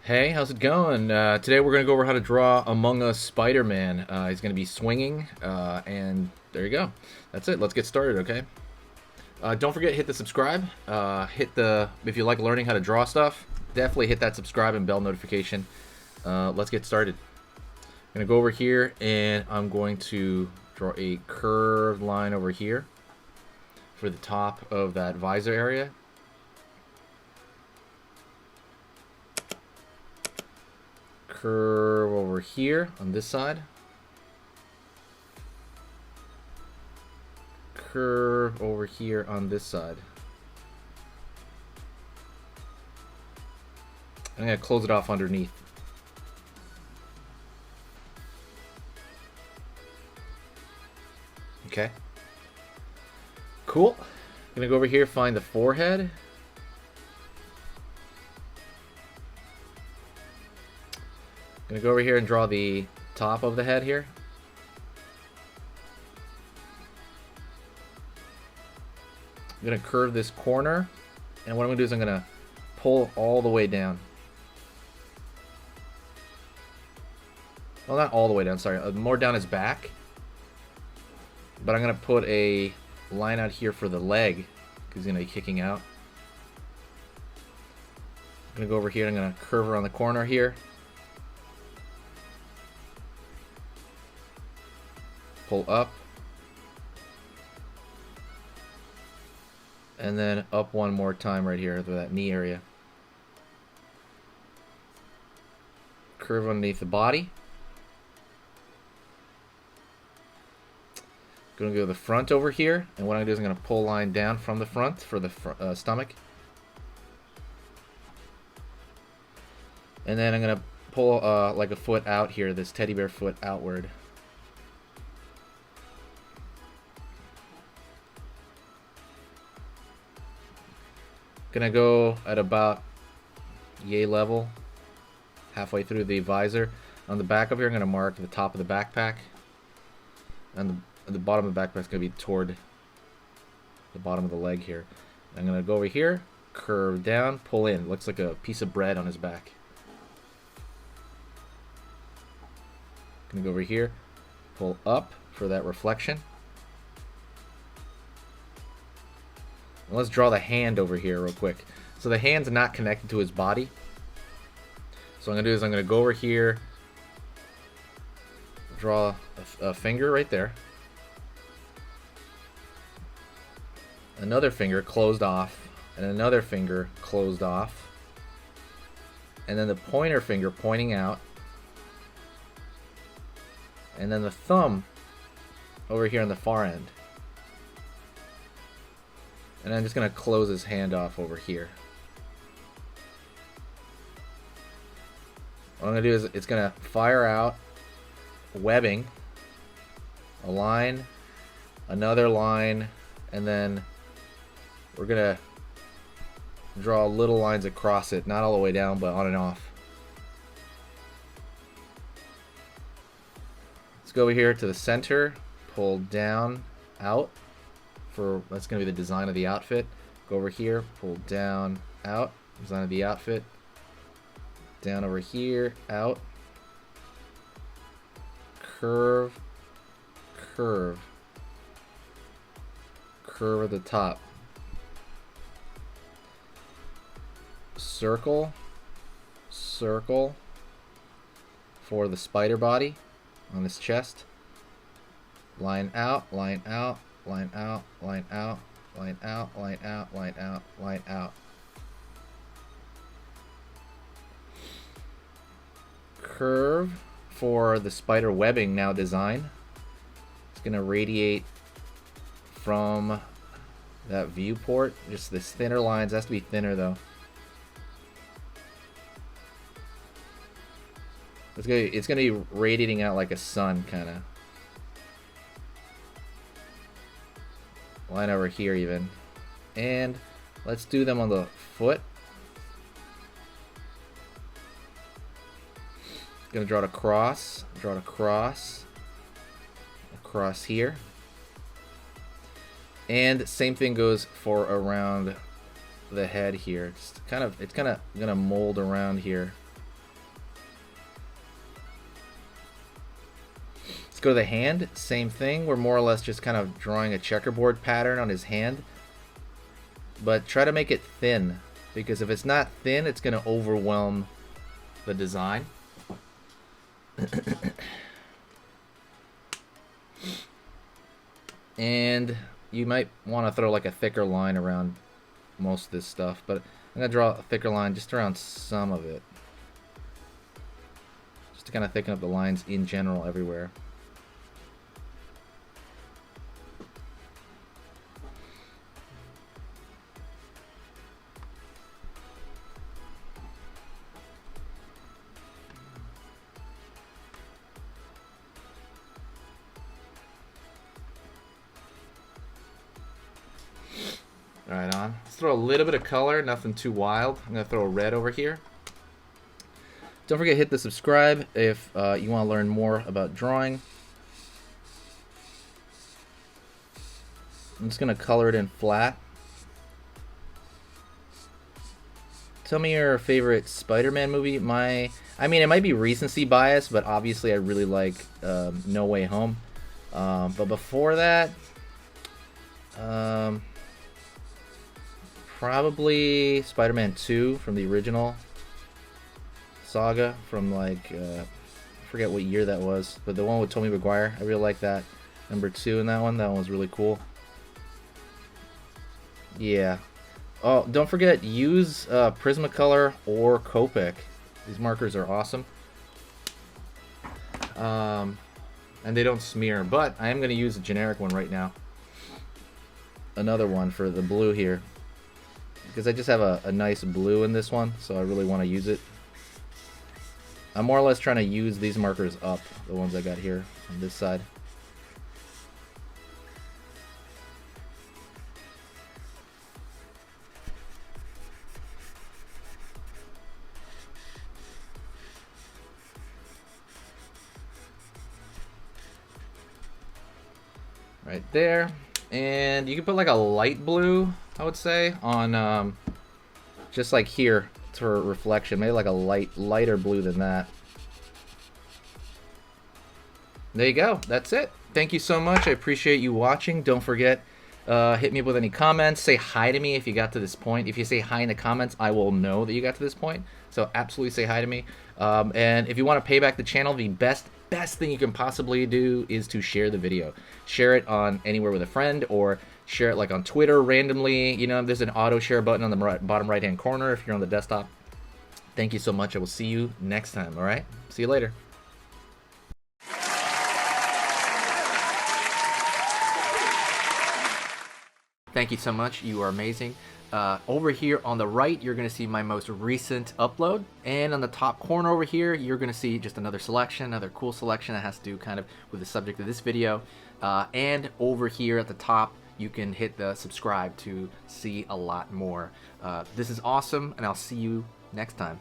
Hey, how's it going? Today we're going to go over how to draw Among Us Spiderman. He's going to be swinging, and there you go. That's it. Let's get started, okay? Don't forget, hit the subscribe. If you like learning how to draw stuff, definitely hit that subscribe and bell notification. Let's get started. I'm going to go over here, and I'm going to draw a curved line over here for the top of that visor area. Curve over here on this side. Curve over here on this side. I'm going to close it off underneath. Okay. Cool. I'm going to go over here, find the forehead. Gonna go over here and draw the top of the head here. I'm gonna curve this corner, and what I'm gonna do is I'm gonna pull all the way down. Well, not all the way down, sorry, more down his back. But I'm gonna put a line out here for the leg, because he's gonna be kicking out. I'm gonna go over here and I'm gonna curve around the corner here. Pull up, and then up one more time right here to that knee area. Curve underneath the body. Gonna go to the front over here, and what I'm gonna do is I'm gonna pull a line down from the front for the stomach, and then I'm gonna pull like a foot out here, this teddy bear foot outward. Gonna go at about yay level, halfway through the visor. On the back of here, I'm gonna mark the top of the backpack, and the bottom of the backpack is gonna be toward the bottom of the leg here. I'm gonna go over here, curve down, pull in. Looks like a piece of bread on his back. Gonna go over here, pull up for that reflection. Let's draw the hand over here real quick. So the hand's not connected to his body. So what I'm going to do is I'm going to go over here, draw a finger right there. Another finger closed off, and another finger closed off. And then the pointer finger pointing out. And then the thumb over here on the far end. And I'm just going to close his hand off over here. What I'm going to do is it's going to fire out webbing, a line, another line, and then we're going to draw little lines across it, not all the way down, but on and off. Let's go over here to the center, pull down, out. That's going to be the design of the outfit. Go over here, pull down, out, design of the outfit. Down over here, out. Curve, curve. Curve at the top. Circle, circle for the spider body on his chest. Line out, line out. Line out, line out, line out, line out, line out, line out. Curve for the spider webbing now design. It's going to radiate from that viewport. Just this thinner lines. It has to be thinner though. It's going to be radiating out like a sun kind of. Line over here even. And let's do them on the foot. Gonna draw it across, across here. And same thing goes for around the head here. It's kind of gonna mold around here. go to the hand, same thing. We're more or less just kind of drawing a checkerboard pattern on his hand. But try to make it thin, because if it's not thin, it's going to overwhelm the design. And you might want to throw like a thicker line around most of this stuff, but I'm going to draw a thicker line just around some of it. Just to kind of thicken up the lines in general everywhere. Right on. Let's throw a little bit of color, nothing too wild. I'm going to throw a red over here. Don't forget to hit the subscribe if you want to learn more about drawing. I'm just going to color it in flat. Tell me your favorite Spider-Man movie. I mean, it might be recency bias, but obviously I really like No Way Home. But before that, probably Spider-Man 2 from the original saga from like I forget what year that was, but the one with Tobey Maguire. I really like that. Number 2 in that one. That one was really cool. Yeah. Oh, don't forget, use Prismacolor or Copic. These markers are awesome. And they don't smear, but I am going to use a generic one right now. Another one for the blue here, because I just have a nice blue in this one, so I really want to use it. I'm more or less trying to use these markers up, the ones I got here on this side. Right there. And you can put like a light blue, I would say, on just like here for reflection. Maybe like a lighter blue than that. There you go. That's it. Thank you so much. I appreciate you watching. Don't forget, hit me up with any comments. Say hi to me if you got to this point. If you say hi in the comments, I will know that you got to this point. So absolutely say hi to me. And if you want to pay back the channel, the best thing you can possibly do is to share the video. Share it on anywhere with a friend, or share it like on Twitter randomly. You know, there's an auto share button on the bottom right hand corner if you're on the desktop. Thank you so much. I will see you next time. All right, see you later. Thank you so much. You are amazing. Over here on the right, you're going to see my most recent upload. And on the top corner over here, you're going to see just another selection, another cool selection that has to do kind of with the subject of this video. And over here at the top, you can hit the subscribe to see a lot more. This is awesome, and I'll see you next time.